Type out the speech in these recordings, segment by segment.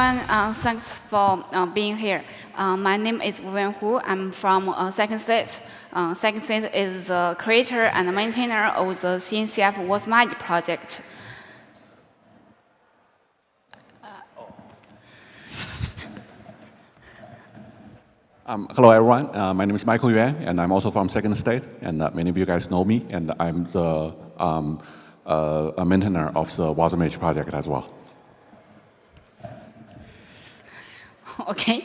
everyone. Thanks for being here. My name is Vivian Hu. I'm from Second State. Second State is the creator and maintainer of the CNCF WasmEdge project. Hello, everyone. My name is Michael Yuan, and I'm also from Second State. And many of you guys know me, and I'm the a maintainer of the Wasm API project as well. Okay,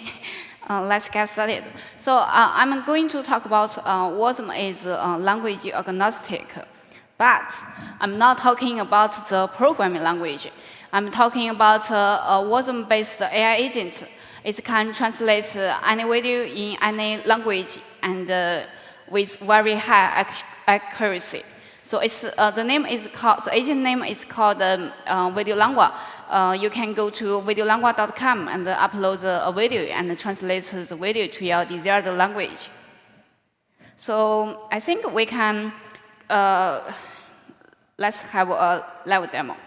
let's get started. So I'm going to talk about Wasm is language agnostic, but I'm not talking about the programming language. I'm talking about a Wasm-based AI agent. It can translate any video in any language and with very high accuracy. So it's, the agent name is called Videolangua. You can go to videolangua.com and upload a video and translate the video to your desired language. So I think we can, let's have a live demo.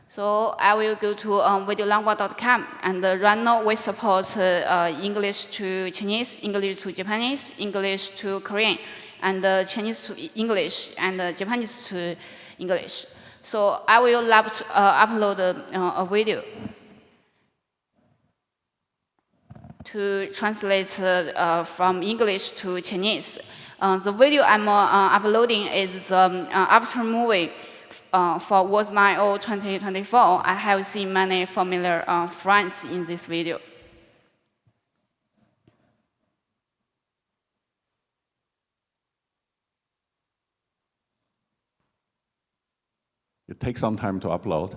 So I will go to videolangua.com, and right now we support English to Chinese, English to Japanese, English to Korean, and Chinese to English, and Japanese to English. So I will upload a video to translate from English to Chinese. The video I'm uploading is after movie for Wasm API 2024. I have seen many familiar friends in this video. It takes some time to upload.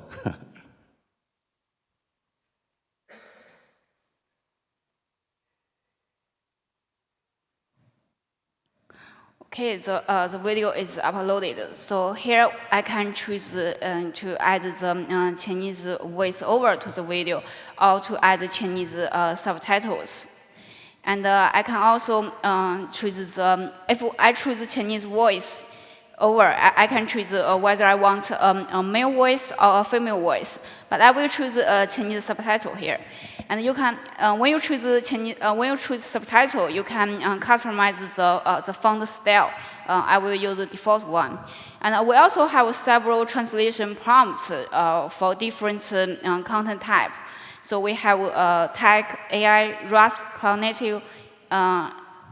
Okay, the video is uploaded. So here I can choose to add the Chinese voiceover to the video, or to add the Chinese subtitles. And I can also choose if I choose Chinese voice over, I can choose whether I want a male voice or a female voice. But I will choose a Chinese subtitle here. And you can, when you choose subtitle, you can customize the font style. I will use the default one. And we also have several translation prompts for different content type. So we have tech, AI, Rust, Cloud Native.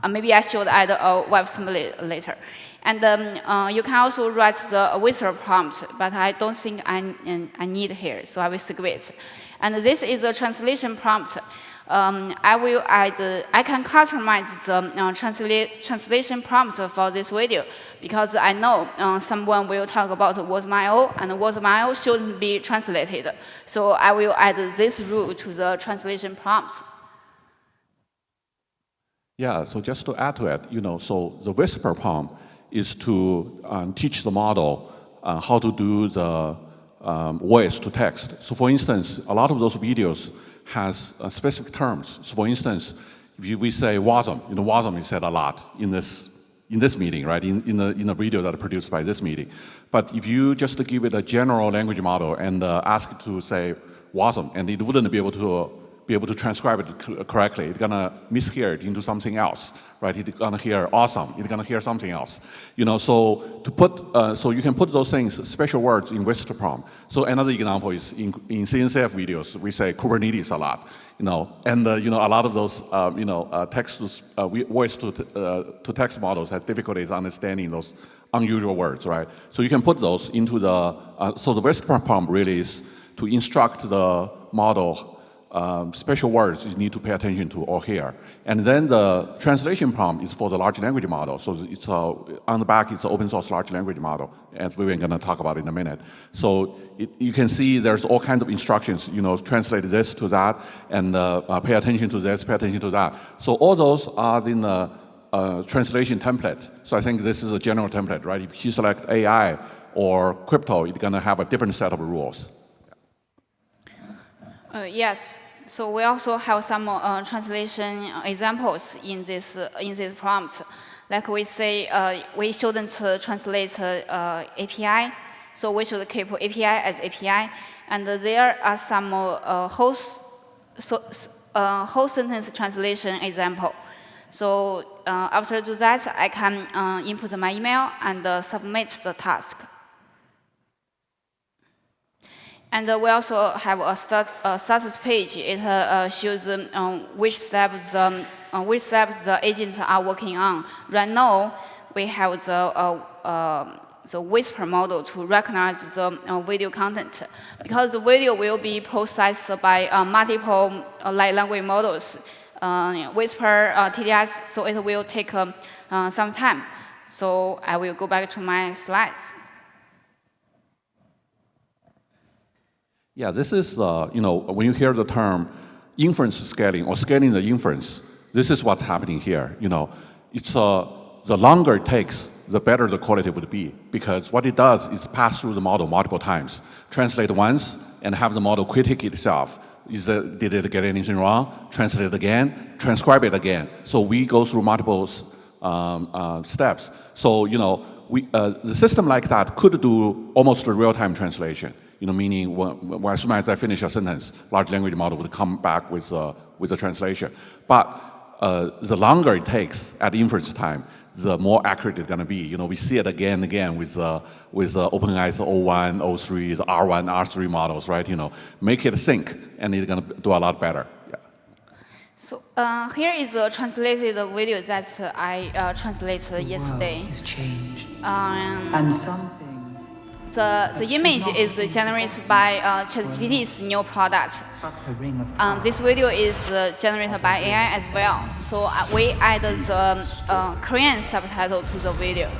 Maybe I should add a web assembly later. And you can also write the whisper prompt, but I don't think I need here, so I will skip it. And this is a translation prompt. I can customize the translation prompt for this video, because I know someone will talk about Wasm API, and Wasm API shouldn't be translated. So I will add this rule to the translation prompt. Yeah, so just to add to it, so the whisper prompt is to teach the model how to do the voice to text. So for instance, a lot of those videos has specific terms. So for instance, if we say Wasm, Wasm is said a lot in this meeting, right? In the video that are produced by this meeting. But if you just give it a general language model and ask it to say Wasm, and it wouldn't be able to transcribe it correctly. It's gonna mishear it into something else, right? It's gonna hear awesome. It's gonna hear something else, So to put, so you can put those things, special words in whisper prompt. So another example is in CNCF videos, we say Kubernetes a lot, and a lot of those, text to voice to text models have difficulties understanding those unusual words, right? So you can put those into the, so the whisper prompt really is to instruct the model special words you need to pay attention to or hear. And then the translation prompt is for the large language model. So it's on the back, it's an open source large language model, as we're going to talk about in a minute. So you can see there's all kinds of instructions, translate this to that, and pay attention to this, pay attention to that. So all those are in the translation template. So I think this is a general template, right? If you select AI or crypto, it's going to have a different set of rules. Yes. So we also have some translation examples in this prompt. Like we say, we shouldn't translate API, so we should keep API as API. And there are some host whole sentence translation example. So after do that, I can input my email and submit the task. And we also have a status page. It shows which steps the agents are working on. Right now, we have the Whisper model to recognize the video content, because the video will be processed by multiple language models, Whisper, TDS, so it will take some time. So I will go back to my slides. Yeah, this is, when you hear the term inference scaling or scaling the inference, this is what's happening here. It's the longer it takes, the better the quality would be, because what it does is pass through the model multiple times, translate once, and have the model critique itself. Did it get anything wrong? Translate it again, transcribe it again. So we go through multiple steps. So the system like that could do almost a real-time translation. Meaning as soon as I finish a sentence, large language model would come back with a translation. But the longer it takes at inference time, the more accurate it's going to be. We see it again and again with OpenAI's O1, O3, the R1, R3 models, right? Make it sync, and it's going to do a lot better. Yeah. So here is a translated video that I translated yesterday. Has changed, and some things. The image is generated by ChatGPT's new product. This video is generated by AI as well. So we added the Korean subtitle to the video.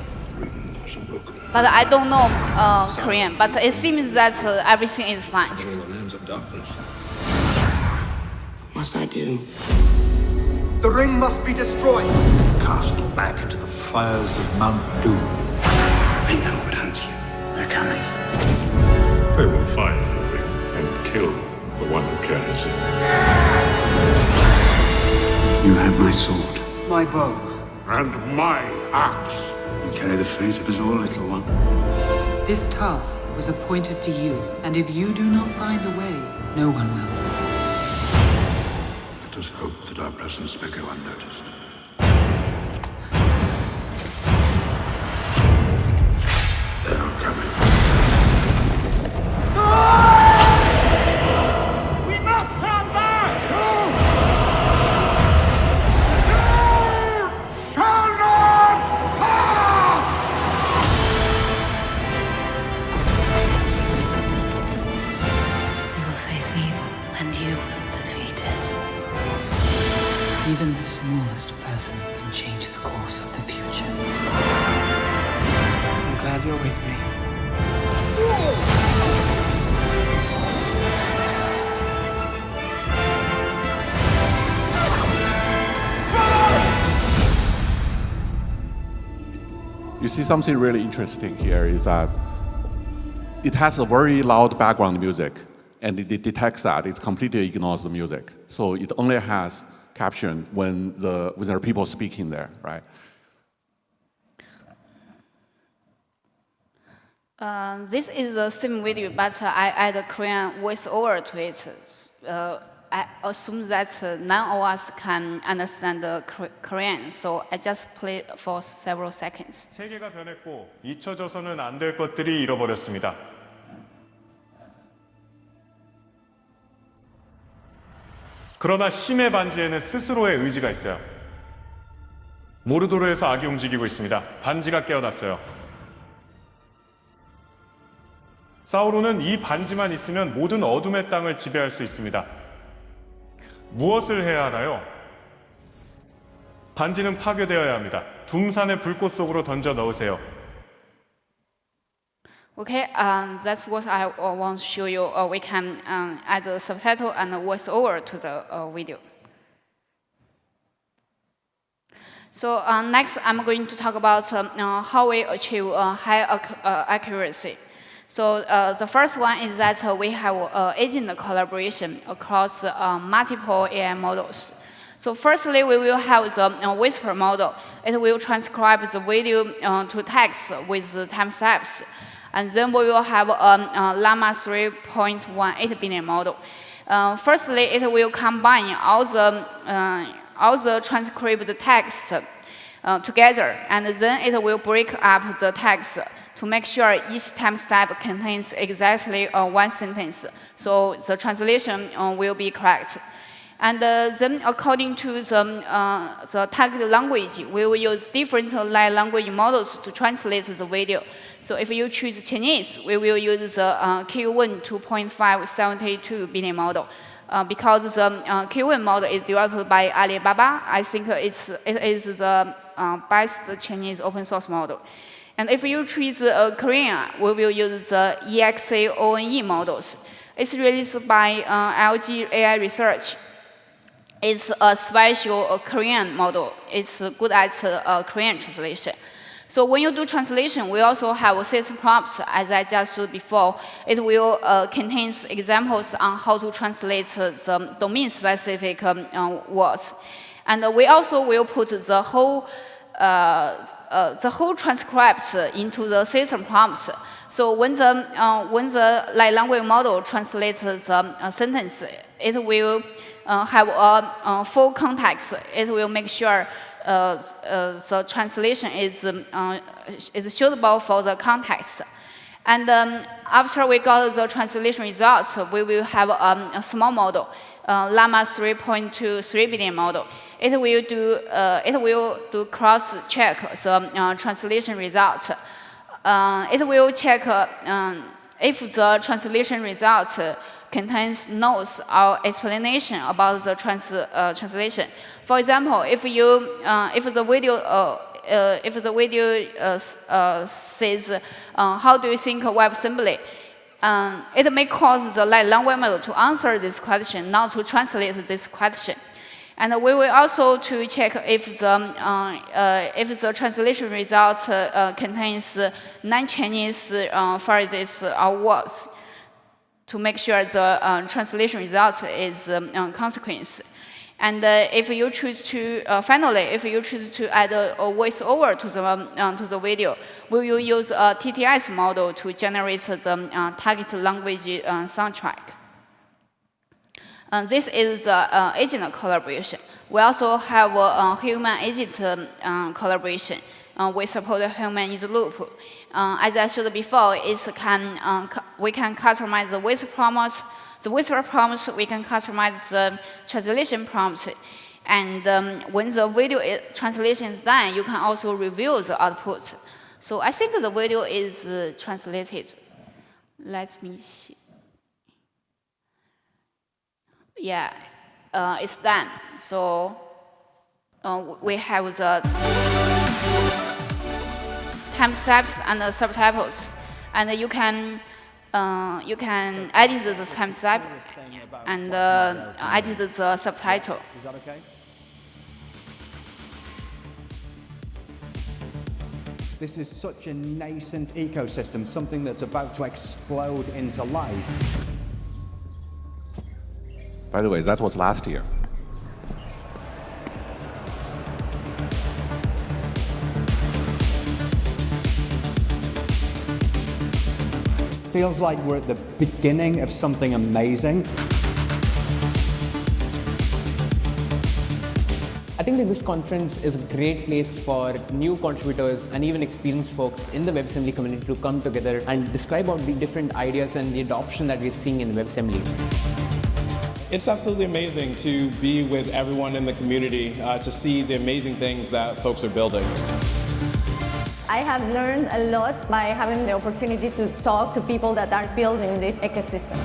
But I don't know Korean, but it seems that everything is fine. What must I do? The ring must be destroyed. Cast back into the fires of Mount Doom. I know what hunts you. They're coming. They will find the ring and kill the one who carries it. You have my sword. My bow. And my axe. You carry the fate of us all, little one. This task was appointed to you, and if you do not find a way, no one will. Let us hope that our presence may go unnoticed. They are coming. We must turn back! Shall not pass! You will face evil, and you will defeat it. Even the smallest person can change the course of the future. I'm glad you're with me. You see something really interesting here is that it has a very loud background music, and it detects that. It completely ignores the music. So it only has caption when there are people speaking there, right? This is the same video, but I add a Korean voiceover to it. I assume that none of us can understand the Korean, so I just play for several seconds. 세계가 변했고 잊혀져서는 안 될 것들이 잃어버렸습니다. 그러나 힘의 반지에는 스스로의 의지가 있어요. 모르도르에서 악이 움직이고 있습니다. 반지가 깨어났어요. 사우론은 이 반지만 있으면 모든 어둠의 땅을 지배할 수 있습니다. 무엇을 해야 하나요? 반지는 파괴되어야 합니다. 둠산의 불꽃 속으로 던져 넣으세요. Okay, that's what I want to show you. We can add a subtitle and a voiceover to the video. So next, I'm going to talk about how we achieve high accuracy. So the first one is that we have agent collaboration across multiple AI models. So firstly, we will have the Whisper model. It will transcribe the video to text with the timestamps. And then we will have a Llama 3.18 billion model. Firstly, it will combine all the transcribed text together, and then it will break up the text to make sure each timestamp contains exactly one sentence, so the translation will be correct. And then according to the target language, we will use different language models to translate the video. So if you choose Chinese, we will use the Q1 2.572 billion model. Because the Q1 model is developed by Alibaba, I think it is the best Chinese open source model. And if you choose Korean, we will use the EXA-ONE models. It's released by LG AI Research. It's a special Korean model. It's good at Korean translation. So when you do translation, we also have system prompts, as I just showed before. It will contain examples on how to translate the domain-specific words. And we also will put the whole transcripts into the system prompts. So when the language model translates the sentence, it will have a full context. It will make sure the translation is suitable for the context. And after we got the translation results, we will have a small model, Llama 3.23 billion model. It will do cross-check the translation results. It will check if the translation result contains notes or explanation about the translation. For example, if the video says how do you think WebAssembly, it may cause the language model to answer this question, not to translate this question. And we will also to check if the translation result contains non-Chinese phrases or words, to make sure the translation result is consequence. And if you choose to finally, if you choose to add a voiceover to the video, we will use a TTS model to generate the target language soundtrack. This is the agent collaboration. We also have a human agent collaboration. We support a human in the loop. As I showed before, we can customize the whisper prompts. The whisper prompts, we can customize the translation prompts. And when the video translation is done, you can also review the output. So I think the video is translated. Let me see. Yeah, it's done. So we have the timestamps and the subtitles, and you can edit the timestamp and edit the subtitle. Is that okay? This is such a nascent ecosystem, something that's about to explode into life. By the way, that was last year. Feels like we're at the beginning of something amazing. I think that this conference is a great place for new contributors and even experienced folks in the WebAssembly community to come together and describe all the different ideas and the adoption that we're seeing in WebAssembly. It's absolutely amazing to be with everyone in the community, to see the amazing things that folks are building. I have learned a lot by having the opportunity to talk to people that are building this ecosystem.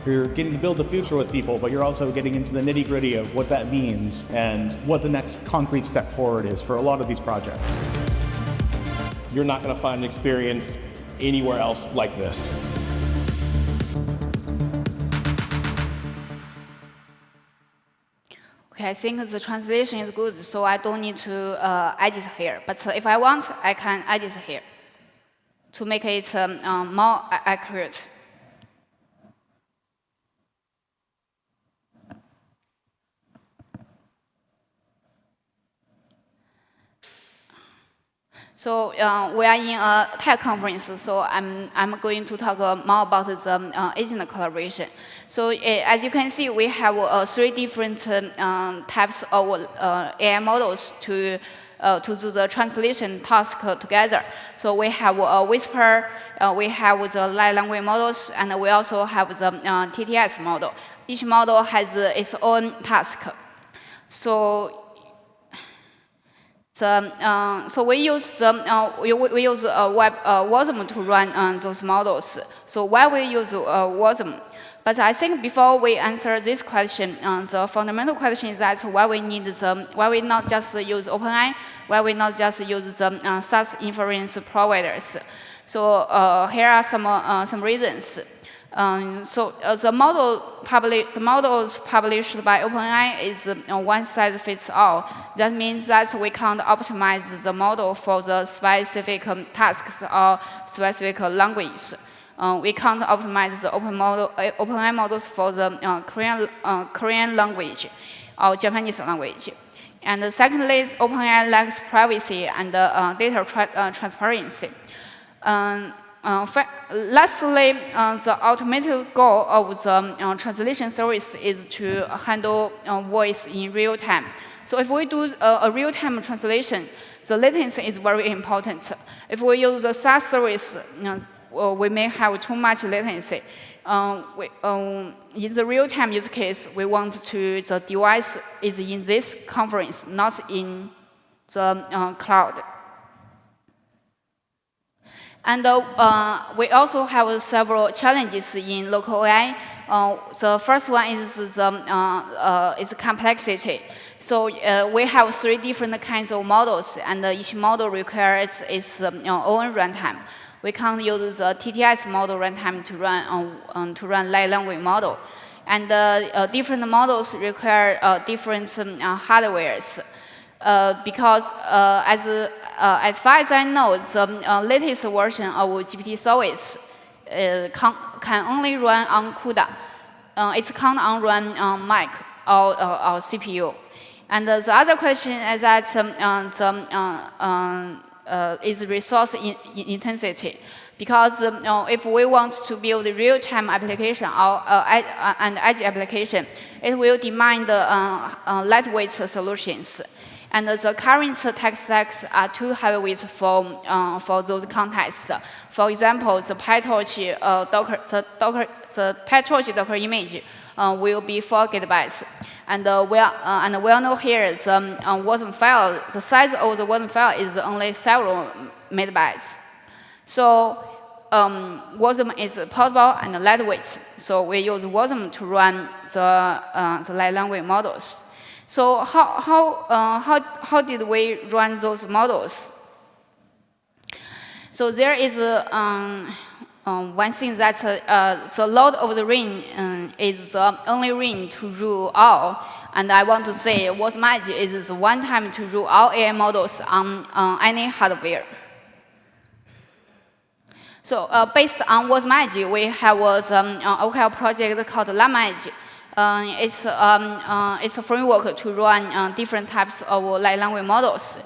You're getting to build the future with people, but you're also getting into the nitty-gritty of what that means and what the next concrete step forward is for a lot of these projects. You're not going to find an experience anywhere else like this. Okay, I think the translation is good, so I don't need to edit here. But if I want, I can edit here to make it more accurate. So we are in a tech conference, so I'm going to talk more about the agent collaboration. So as you can see, we have 3 different types of AI models to do the translation task together. So we have a Whisper, we have the large language models, and we also have the TTS model. Each model has its own task. So we use Wasm to run those models. So why we use Wasm? But I think before we answer this question, the fundamental question is that why we not just use OpenAI, why we not just use the SaaS inference providers. So here are some reasons. The models published by OpenAI is one size fits all. That means that we can't optimize the model for the specific tasks or specific languages. We can't optimize the OpenAI models for the Korean language or Japanese language. And secondly, OpenAI lacks privacy and data transparency. Lastly, the ultimate goal of the translation service is to handle voice in real time. So if we do a real-time translation, the latency is very important. If we use the SaaS service, we may have too much latency. In the real-time use case, we want the device is in this conference, not in the cloud. And we also have several challenges in local AI. The first one is complexity. So we have 3 different kinds of models, and each model requires its own runtime. We can't use the TTS model runtime to run large language model, and different models require different hardwares. Because as far as I know, the latest version of GPT-SoVITS can only run on CUDA. It can't run on Mac or CPU. And the other question is that is resource intensity. Because if we want to build a real-time application or an edge application, it will demand lightweight solutions. And the current tech stacks are too heavyweight for those contexts. For example, the PyTorch Docker image will be 4 gigabytes. And we all know here the Wasm file, the size of the Wasm file is only several megabytes. So Wasm is portable and lightweight. So we use Wasm to run the large language models. So how did we run those models? So there is one thing that the Lord of the Ring is the only ring to rule all. And I want to say WasmEdge is the one time to rule all AI models on any hardware. So based on WasmEdge, we have an OKL project called LlamaEdge. It's a framework to run different types of large language models.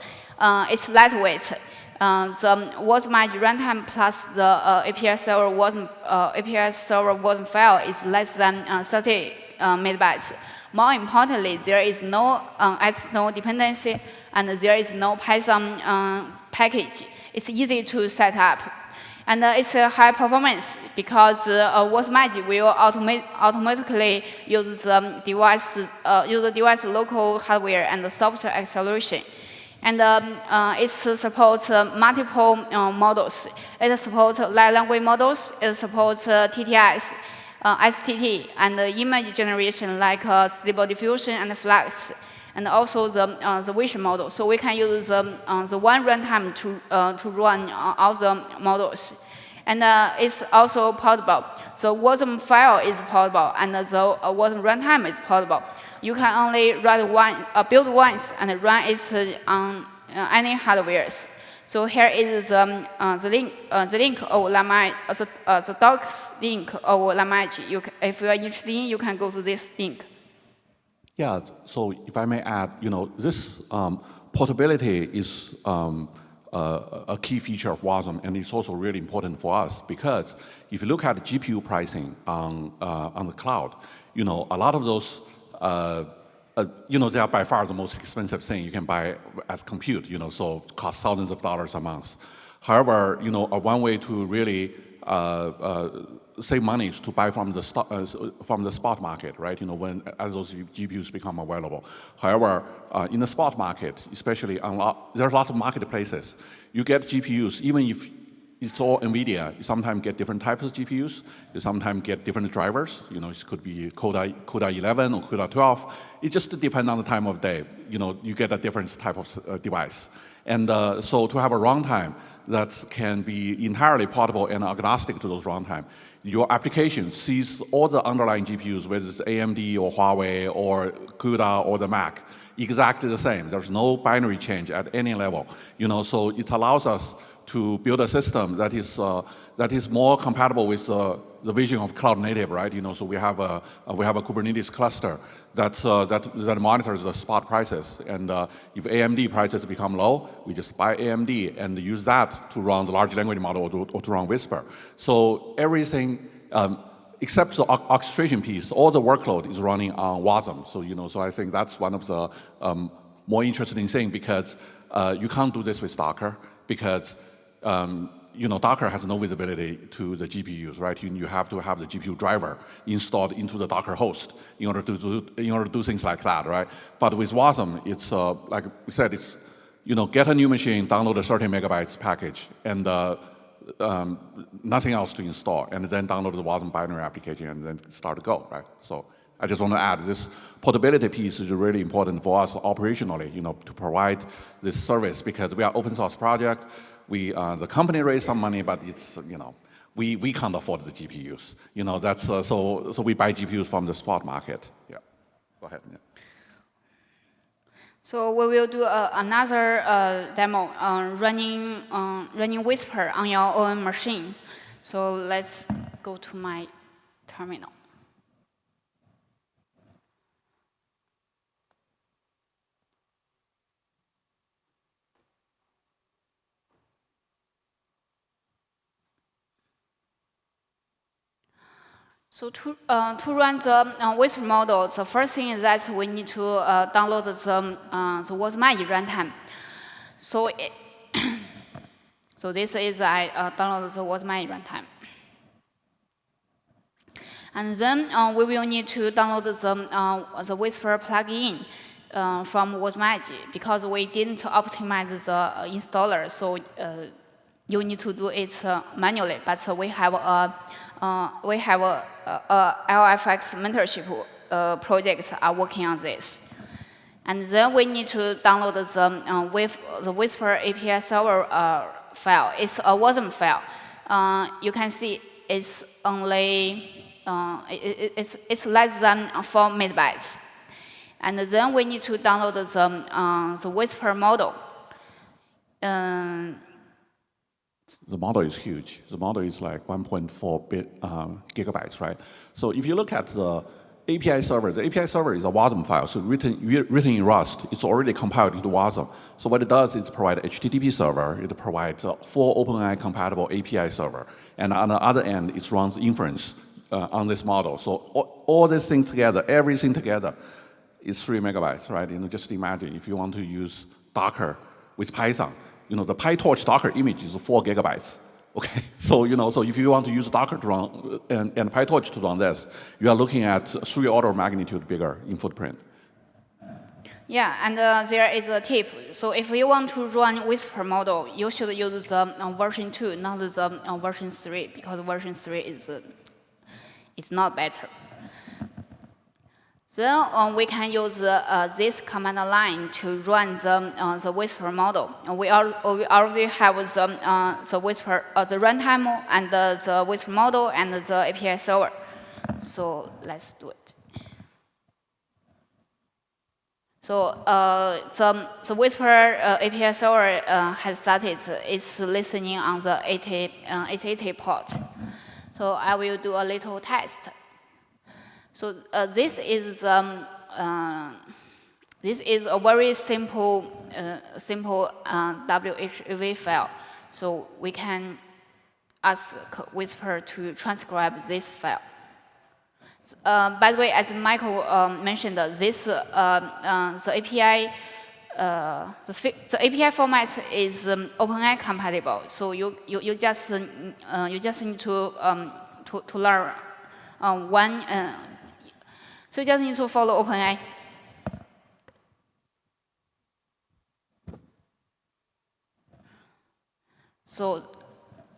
It's lightweight. The WasmEdge runtime plus the API server Wasm file is less than 30 megabytes. More importantly, there is no external dependency and there is no Python package. It's easy to set up. And it's a high performance because WasmEdge will automatically use the device local hardware and the software acceleration. And it supports multiple models. It supports large language models. It supports TTS, STT, and image generation like Stable Diffusion and Flux, and also the vision model. So we can use the one runtime to run all the models. And it's also portable. The Wasm file is portable, and the Wasm runtime is portable. You can only build once and run it on any hardware. So here is the link of LlamaEdge, the docs link of LlamaEdge. If you are interested, you can go to this link. Yeah. So if I may add, this portability is a key feature of Wasm, and it's also really important for us because if you look at GPU pricing on the cloud, a lot of those, they are by far the most expensive thing you can buy as compute, so it costs thousands of dollars a month. However, one way to really save money is to buy from the spot market, right? As those GPUs become available. However, in the spot market, especially there's lots of marketplaces. You get GPUs, even if it's all NVIDIA. You sometimes get different types of GPUs. You sometimes get different drivers. It could be CUDA 11 or CUDA 12. It just depends on the time of day. You get a different type of device. And so to have a runtime that can be entirely portable and agnostic to those runtime, your application sees all the underlying GPUs, whether it's AMD or Huawei or CUDA or the Mac, exactly the same. There's no binary change at any level. So it allows us to build a system that is more compatible with the vision of cloud native, right? So we have a Kubernetes cluster that monitors the spot prices, and if AMD prices become low, we just buy AMD and use that to run the large language model or to run Whisper. So everything except the orchestration piece, all the workload is running on Wasm. So so I think that's one of the more interesting things because you can't do this with Docker because Docker has no visibility to the GPUs, right? You have to have the GPU driver installed into the Docker host in order to do things like that, right? But with Wasm, it's like we said, it's get a new machine, download a 30 megabytes package, and nothing else to install, and then download the Wasm binary application and then start to go, right? So I just want to add this portability piece is really important for us operationally, to provide this service because we are open source project. The company raised some money, but it's, we can't afford the GPUs. That's so we buy GPUs from the spot market. Yeah, go ahead. Yeah. So we will do another demo running Whisper on your own machine. So let's go to my terminal. So to run the Whisper model, the first thing is that we need to download the WasmEdge runtime. So so this is I downloaded the WasmEdge runtime. And then we will need to download the Whisper plugin from WasmEdge because we didn't optimize the installer. So you need to do it manually. But we have a LFX mentorship project are working on this. And then we need to download the Whisper API server file. It's a Wasm file. You can see it's only it's less than 4 megabytes. And then we need to download the Whisper model. The model is huge. The model is like 1.4 gigabytes, right? So if you look at the API server, the API server is a Wasm file, so written in Rust. It's already compiled into Wasm. So what it does is provide a HTTP server. It provides a full OpenAI compatible API server. And on the other end, it runs inference on this model. So all these things together, everything together, is 3 megabytes, right? Just imagine if you want to use Docker with Python. The PyTorch Docker image is 4 gigabytes. Okay, so so if you want to use Docker to run and PyTorch to run this, you are looking at 3 order of magnitude bigger in footprint. Yeah, and there is a tip. So if you want to run Whisper model, you should use the version 2, not the version 3, because version 3 is not better. Then we can use this command line to run the Whisper model. We already have the Whisper, the runtime and the Whisper model and the API server. So let's do it. So the Whisper API server has started. It's listening on the 880 port. So I will do a little test. So this is This is a very simple WHEV file. So we can ask Whisper to transcribe this file. By the way, as Michael mentioned, this the API format is OpenAI compatible. So you just need to learn one. So you just need to follow OpenAI. So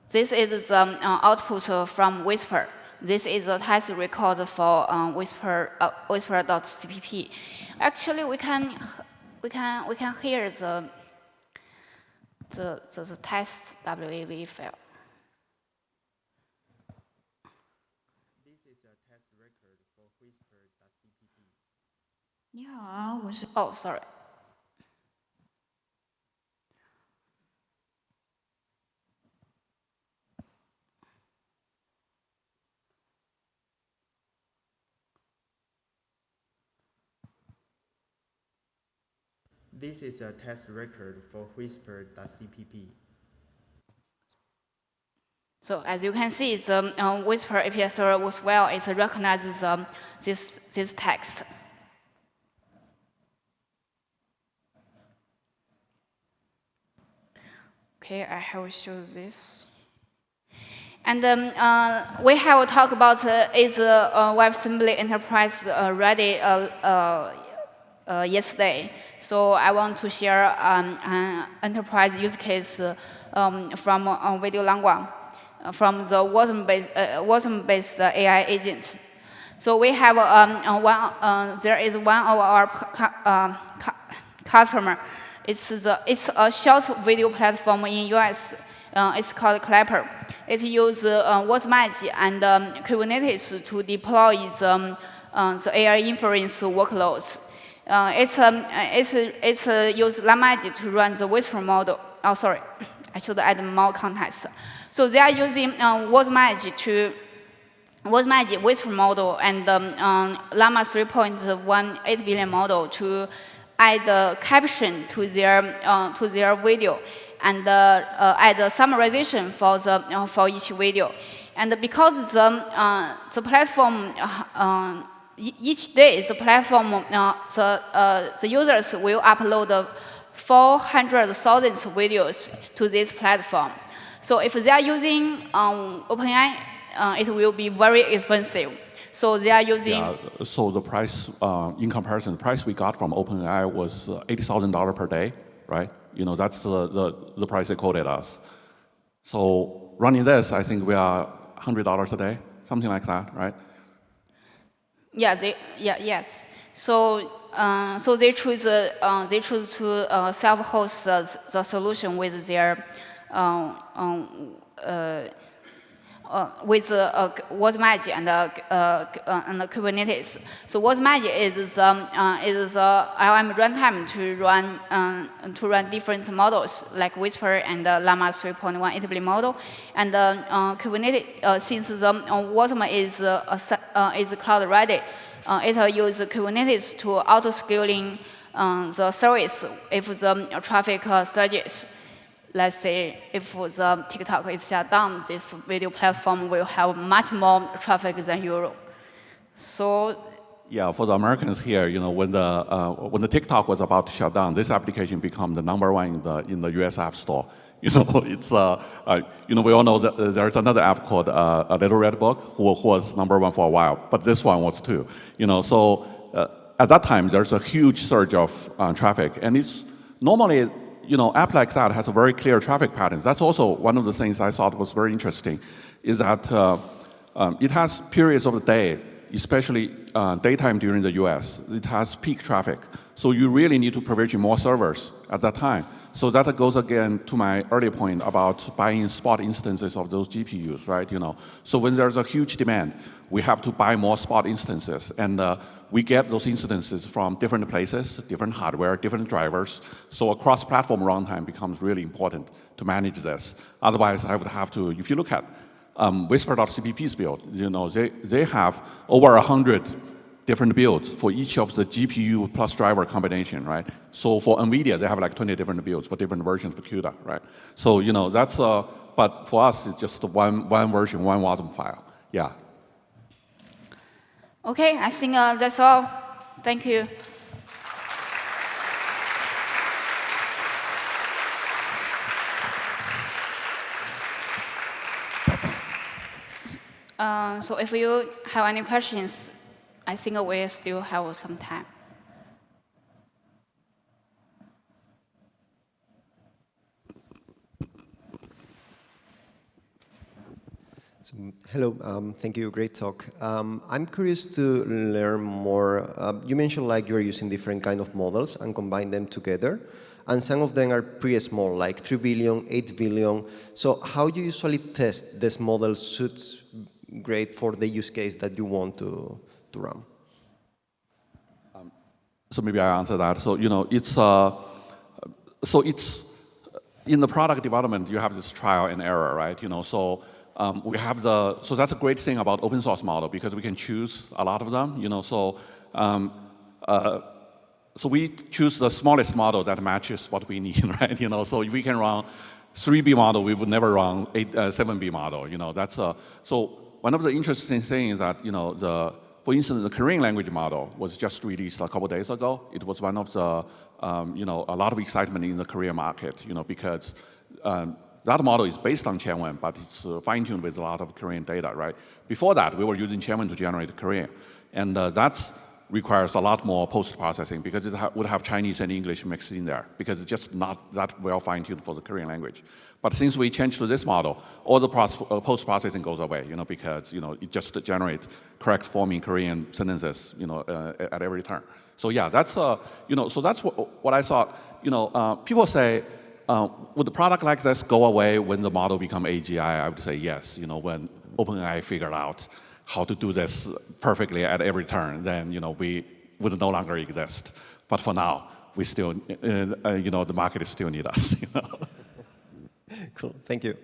this is the output from Whisper. This is a test record for Whisper.cpp. Actually, we can hear the test WAV file. This is a test record for Whisper.cpp. 你好，我是。Oh, sorry. This is a test record for Whisper.cpp. So as you can see, the Whisper API server works well. It recognizes this text. Okay, I have shown this. And we have talked about is WebAssembly Enterprise ready yesterday. So I want to share an enterprise use case from Video Langua, from the Wasm-based AI agent. So we have there is one of our customer. It's a short video platform in US. It's called Clapper. It uses WasmEdge and Kubernetes to deploy the AI inference workloads. It's use LaMDA to run the Whisper model. Oh, sorry, I should add more context. So they are using WasmEdge Whisper model and Llama 3.18 billion model to add caption to their video and add summarization for each video. And because the platform each day the platform the users will upload 400,000 videos to this platform. So if they are using OpenAI, it will be very expensive. So they are using. Yeah, so the price, in comparison, the price we got from OpenAI was $80,000 per day, right? You know, that's the price they quoted us. So running this, I think we are $100 a day, something like that, right? Yeah, yes. So so they choose to self-host the solution with their WasmEdge and Kubernetes. So WasmEdge is LM runtime to run different models like Whisper and Llama 3.18 billion model, and Kubernetes since the Wasm is cloud ready, it uses Kubernetes to auto-scaling the service if the traffic surges. Let's say if the TikTok is shut down, this video platform will have much more traffic than Europe. So yeah, for the Americans here, you know, when the TikTok was about to shut down, this application became the #1 in the US App Store. You know, it's you know, we all know that there's another app called A Little Red Book who was #1 for a while, but this one was too. You know, so at that time there's a huge surge of traffic, and it's normally. You know, app like that has a very clear traffic patterns. That's also one of the things I thought was very interesting, is that it has periods of the day, especially daytime during the US, it has peak traffic. So you really need to provision more servers at that time. So that goes again to my earlier point about buying spot instances of those GPUs, right? You know, so when there's a huge demand, we have to buy more spot instances, and we get those instances from different places, different hardware, different drivers. So a cross-platform runtime becomes really important to manage this. Otherwise, I would have to. If you look at Whisper.cpp's build, you know, they have over 100 different builds for each of the GPU plus driver combination, right? So for NVIDIA, they have like 20 different builds for different versions of CUDA, right? So, that's, but for us, it's just one version, one Wasm file, yeah. Okay, I think that's all. Thank you. So if you have any questions, I think we still have some time. So, hello, thank you, great talk. I'm curious to learn more. You mentioned like you're using different kind of models and combine them together. And some of them are pretty small, like 3 billion, 8 billion. So how do you usually test this model suits great for the use case that you want to run? So maybe I answer that. So, it's in the product development, you have this trial and error, right? So we have so that's a great thing about open source model because we can choose a lot of them, so we choose the smallest model that matches what we need, right? So if we can run 3B model, we would never run 7B model, that's so one of the interesting things is that, for instance, the Korean language model was just released a couple of days ago. It was one of the, a lot of excitement in the Korean market, because that model is based on Qianwen, but it's fine-tuned with a lot of Korean data, right? Before that, we were using Qianwen to generate Korean. And that requires a lot more post-processing because it would have Chinese and English mixed in there because it's just not that well fine-tuned for the Korean language. But since we changed to this model, all the post-processing goes away, because, it just generates correct forming Korean sentences, at every turn. So yeah, that's, so that's what I thought, people say, would the product like this go away when the model become AGI? I would say yes, when openAI figured out how to do this perfectly at every turn, then we would no longer exist. But for now, we still, the market still need us. Cool, thank you.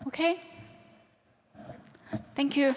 Okay. Thank you.